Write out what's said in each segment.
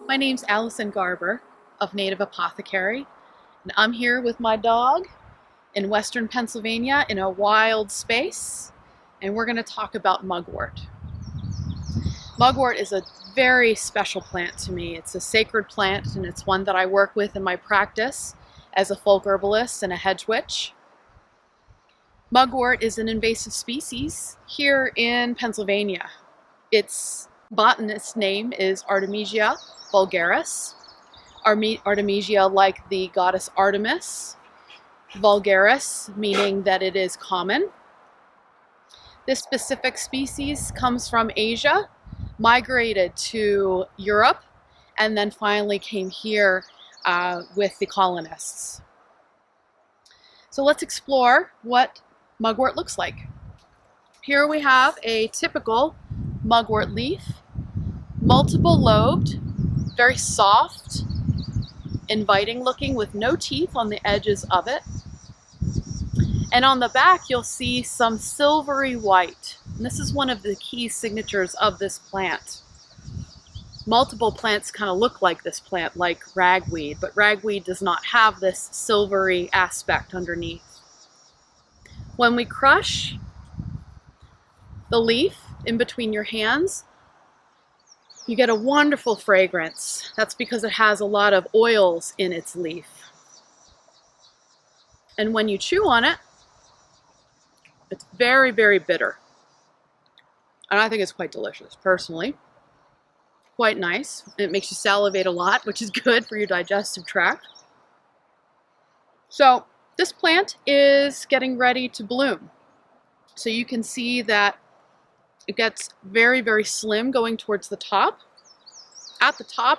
My name's Alison Garber of Native Apothecary, and I'm here with my dog in western Pennsylvania in a wild space, and we're going to talk about mugwort. Mugwort is a very special plant to me. It's a sacred plant, and it's one that I work with in my practice as a folk herbalist and a hedge witch. Mugwort is an invasive species here in Pennsylvania. Its botanist name is Artemisia vulgaris. Artemisia like the goddess Artemis. Vulgaris meaning that it is common. This specific species comes from Asia, migrated to Europe, and then finally came here with the colonists. So let's explore what mugwort looks like. Here we have a typical mugwort leaf, multiple lobed, very soft, inviting looking with no teeth on the edges of it. And on the back you'll see some silvery white. And this is one of the key signatures of this plant. Multiple plants kind of look like this plant, like ragweed, but ragweed does not have this silvery aspect underneath. When we crush the leaf in between your hands, you get a wonderful fragrance. That's because it has a lot of oils in its leaf. And when you chew on it, it's very, very bitter. And I think it's quite delicious, personally. Quite nice. It makes you salivate a lot, which is good for your digestive tract. So this plant is getting ready to bloom. So you can see that it gets very, very slim going towards the top. At the top,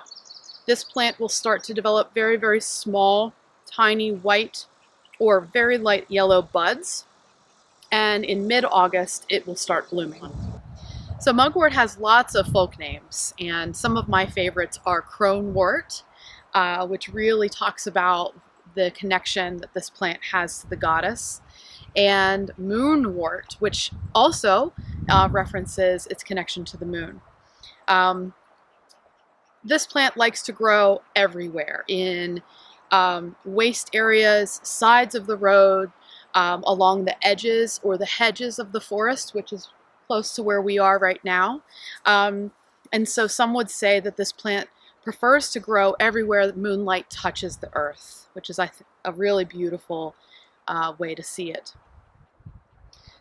this plant will start to develop very, very small, tiny white or very light yellow buds. And in mid-August, it will start blooming. So mugwort has lots of folk names, and some of my favorites are cronewort, which really talks about the connection that this plant has to the goddess, and moonwort, which also references its connection to the moon. This plant likes to grow everywhere, in waste areas, sides of the road, along the edges or the hedges of the forest, which is close to where we are right now. And so some would say that this plant prefers to grow everywhere that moonlight touches the earth, which is, I think, a really beautiful way to see it.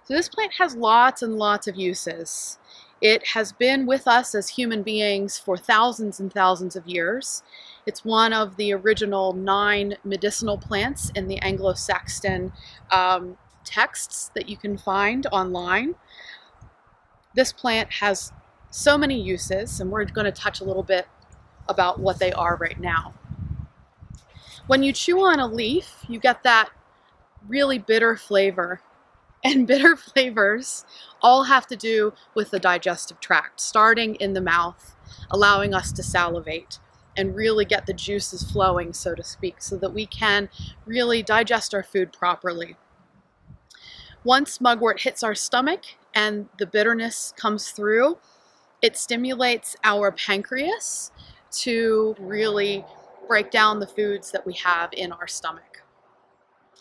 So this plant has lots and lots of uses. It has been with us as human beings for thousands and thousands of years. It's one of the original 9 medicinal plants in the Anglo-Saxon texts that you can find online. This plant has so many uses, and we're going to touch a little bit about what they are right now. When you chew on a leaf, you get that really bitter flavor. And bitter flavors all have to do with the digestive tract, starting in the mouth, allowing us to salivate and really get the juices flowing, so to speak, so that we can really digest our food properly. Once mugwort hits our stomach and the bitterness comes through, it stimulates our pancreas to really break down the foods that we have in our stomach.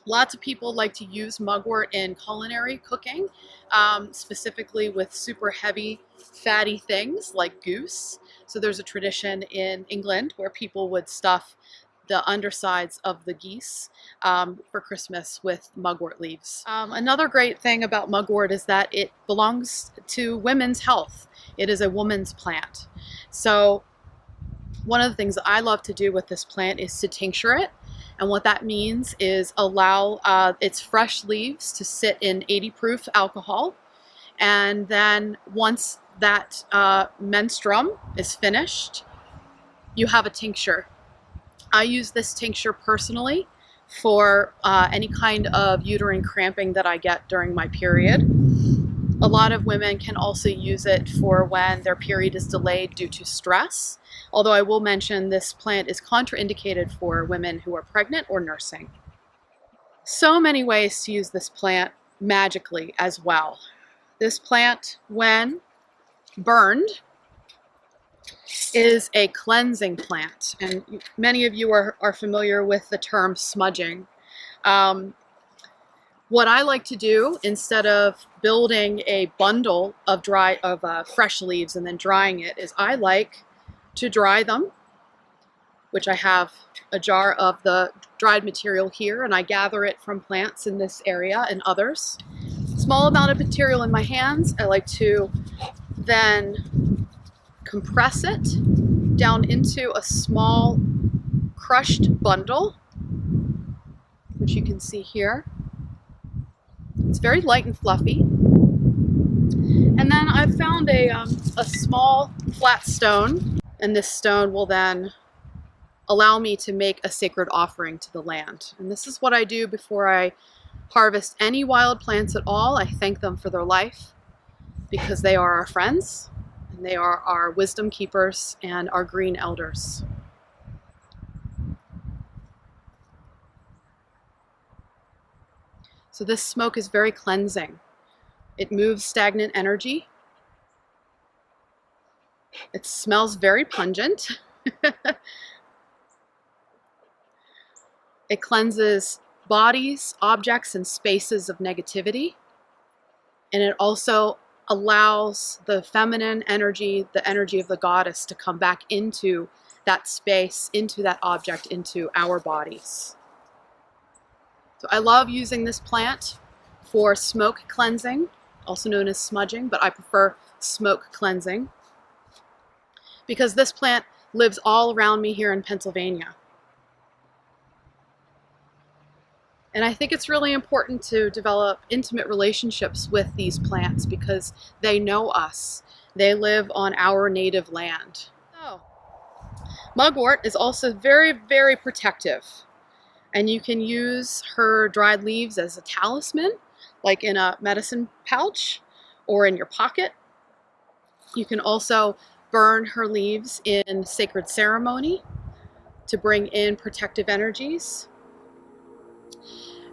Lots of people like to use mugwort in culinary cooking, specifically with super heavy, fatty things like goose. So there's a tradition in England where people would stuff the undersides of the geese for Christmas with mugwort leaves. Another great thing about mugwort is that it belongs to women's health. It is a woman's plant. So one of the things that I love to do with this plant is to tincture it. And what that means is allow its fresh leaves to sit in 80 proof alcohol. And then once that menstruum is finished, you have a tincture. I use this tincture personally for any kind of uterine cramping that I get during my period. A lot of women can also use it for when their period is delayed due to stress, although I will mention this plant is contraindicated for women who are pregnant or nursing. So many ways to use this plant magically as well. This plant, when burned, is a cleansing plant, and many of you are familiar with the term smudging. What I like to do, instead of building a bundle of fresh leaves and then drying it, is I like to dry them, which I have a jar of the dried material here, and I gather it from plants in this area and others. Small amount of material in my hands. I like to then compress it down into a small crushed bundle, which you can see here. It's very light and fluffy. And then I've found a small flat stone, and this stone will then allow me to make a sacred offering to the land. And this is what I do before I harvest any wild plants at all. I thank them for their life, because they are our friends, and they are our wisdom keepers and our green elders. So this smoke is very cleansing. It moves stagnant energy. It smells very pungent. It cleanses bodies, objects, and spaces of negativity. And it also allows the feminine energy, the energy of the goddess, to come back into that space, into that object, into our bodies. So I love using this plant for smoke cleansing, also known as smudging, but I prefer smoke cleansing, because this plant lives all around me here in Pennsylvania. And I think it's really important to develop intimate relationships with these plants, because they know us. They live on our native land. So, mugwort is also very, very protective. And you can use her dried leaves as a talisman, like in a medicine pouch or in your pocket. You can also burn her leaves in sacred ceremony to bring in protective energies.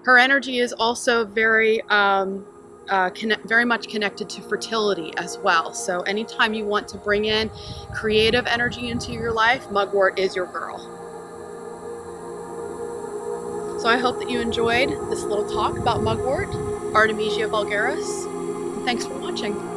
Her energy is also very much connected to fertility as well. So anytime you want to bring in creative energy into your life, mugwort is your girl. So I hope that you enjoyed this little talk about mugwort, Artemisia vulgaris. Thanks for watching.